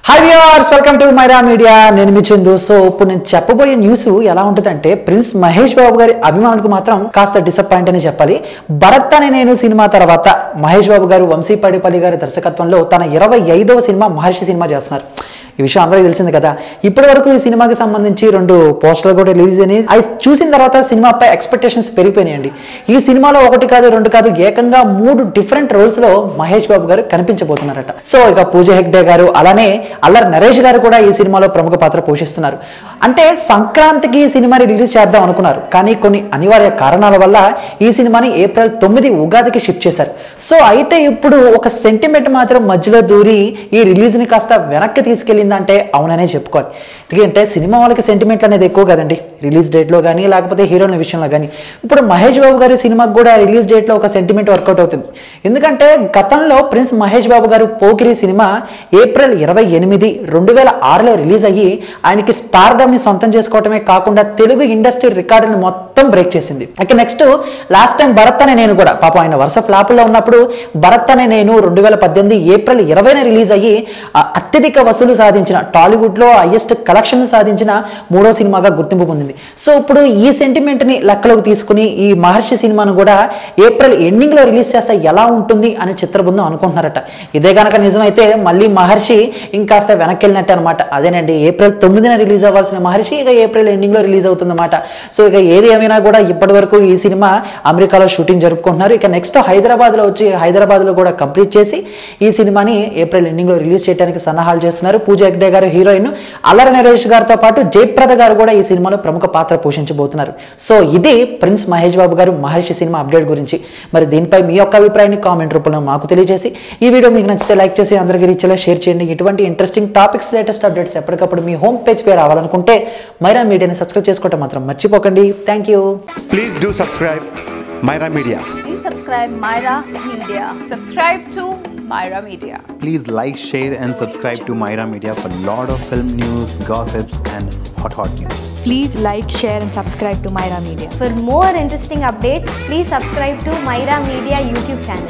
Hi viewers, welcome to Myra media. నేను మీ Chandu. So ఇప్పుడు నేను చెప్పబోయే న్యూస్ ఎలా ఉంటుందంటే, ప్రిన్స్ మహేష్ బాబు గారి అభిమానులకు మాత్రం కాస్త డిసప్పాయింట్ అని చెప్పాలి. భరత్ అనే నేను సినిమా తర్వాత మహేష్ బాబు గారు వంశీ పడిపల్లి గారి దర్శకత్వంలో తన 25వ సినిమా మహర్షి సినిమా చేస్తున్నారు. ఈ విషయం అందరికీ తెలిసింది కదా. ఇప్పటి వరకు ఈ సినిమాకి సంబంధించి 2 పోస్టర్లు కూడా రిలీజ్ అయినాయి. అవి చూసిన తర్వాత సినిమాపై ఎక్స్పెక్టేషన్స్ పెరిగిపోయినాయండి. ఈ సినిమాలో 1 కాదు 2 కాదు ఏకంగా 3 డిఫరెంట్ రోల్స్ లో మహేష్ బాబు గారు కనిపించబోతున్నారట. సో ఇక పూజ హెగ్డే గారు, అలానే అల్లరి నరేష్ గారు కూడా ఈ సినిమాలో ప్రముఖ పాత్ర పోషిస్తున్నారు. అంటే సంక్రాంతికి ఈ సినిమాని రిలీజ్ చేద్దాం అనుకున్నారు, కానీ కొన్ని అనివార్య కారణాల వల్ల ఈ సినిమాని ఏప్రిల్ 9 ఉగాదికి షిఫ్ట్ చేశారు. సో అయితే ఇప్పుడు ఒక సెంటిమెంట్ మాత్రం మధ్యలో దూరి ఈ రిలీజ్ ని కాస్త వెనక్కి తీసుకెళ్ళింది అంటే అవుననే చెప్పుకోవాలి. ఎందుకంటే సినిమా వాళ్ళకి సెంటిమెంట్ అనేది ఎక్కువ కదండి, రిలీజ్ డేట్లో కానీ లేకపోతే హీరోయిన్ విషయంలో కానీ. ఇప్పుడు మహేష్ బాబు గారి సినిమాకి కూడా రిలీజ్ డేట్లో ఒక సెంటిమెంట్ వర్కౌట్ అవుతుంది. ఎందుకంటే గతంలో ప్రిన్స్ మహేష్ బాబు గారు పోకిరి సినిమా ఏప్రిల్ 28, 2006లో రిలీజ్ అయ్యి ఆయనకి స్టార్డమ్ ని సొంతం చేసుకోవటమే కాకుండా తెలుగు ఇండస్ట్రీ రికార్డుని మొత్తం బ్రేక్ చేసింది. ఇక నెక్స్ట్ లాస్ట్ టైం భరత్ అనే నేను కూడా పాపం ఆయన వరుస ఫ్లాపుల్లో ఉన్నప్పుడు భరత్ అనే నేను 2018 ఏప్రిల్ 20న రిలీజ్ అయ్యి అత్యధిక వసూలు సాధించిన, టాలీవుడ్ లో హైయెస్ట్ కలెక్షన్ సాధించిన 3వ సినిమాగా గుర్తింపు పొందింది. సో ఇప్పుడు ఈ సెంటిమెంట్ ని లెక్కలోకి తీసుకుని ఈ మహర్షి సినిమాను కూడా ఏప్రిల్ ఎండింగ్ లో రిలీజ్ చేస్తే ఎలా ఉంటుంది అని చిత్రబృందం అనుకుంటున్నారట. ఇదే కనుక నిజమైతే మళ్ళీ మహర్షి ఇంకాస్త వెనక్కి వెళ్ళినట్టు అనమాట. అదేనండి, ఏప్రిల్ 9న రిలీజ్ అవ్వాల్సిన మహర్షి ఇక ఏప్రిల్ ఎండింగ్ లో రిలీజ్ అవుతుందన్నమాట. సో ఇక ఏది ఏమైనా కూడా ఇప్పటి వరకు ఈ సినిమా అమెరికాలో షూటింగ్ జరుపుకుంటున్నారు. ఇక నెక్స్ట్ హైదరాబాద్ లో వచ్చి హైదరాబాద్ లో కూడా కంప్లీట్ చేసి ఈ సినిమాని ఏప్రిల్ ఎండింగ్ లో రిలీజ్ చేయడానికి సన్నాహాలు చేస్తున్నారు. పూజ హెగ్డే గారు హీరోయిన్, అల్లరి నరేష్ గారితో పాటు జయప్రద గారు కూడా ఈ సినిమాలో ప్రముఖ పాత్ర పోషించబోతున్నారు. సో ఇది ప్రిన్స్ మహేష్ బాబు గారు మహర్షి సినిమా అప్డేట్ గురించి. మరి దీనిపై మీ యొక్క అభిప్రాయాన్ని కామెంట్ రూపంలో మాకు తెలియజేసి, ఈ వీడియో మీకు నచ్చితే లైక్ చేసి అందరికీ రీచ్లో షేర్ చేయండి. ఇటువంటి ఇంట్రెస్టింగ్ టాపిక్స్, లేటెస్ట్ అప్డేట్స్ ఎప్పటికప్పుడు మీ హోమ్ పేజ్ పై రావాలనుకుంటే మైరా మీడియాని సబ్స్క్రైబ్ చేసుకోవడం మాత్రం మర్చిపోకండి. Thank you. Please do subscribe Myra Media. Please subscribe Myra Media. Subscribe to Myra Media. Please like, share and subscribe to Myra Media for lot of film news, gossips and hot news. Please like, share and subscribe to Myra Media. For more interesting updates, please subscribe to Myra Media YouTube channel.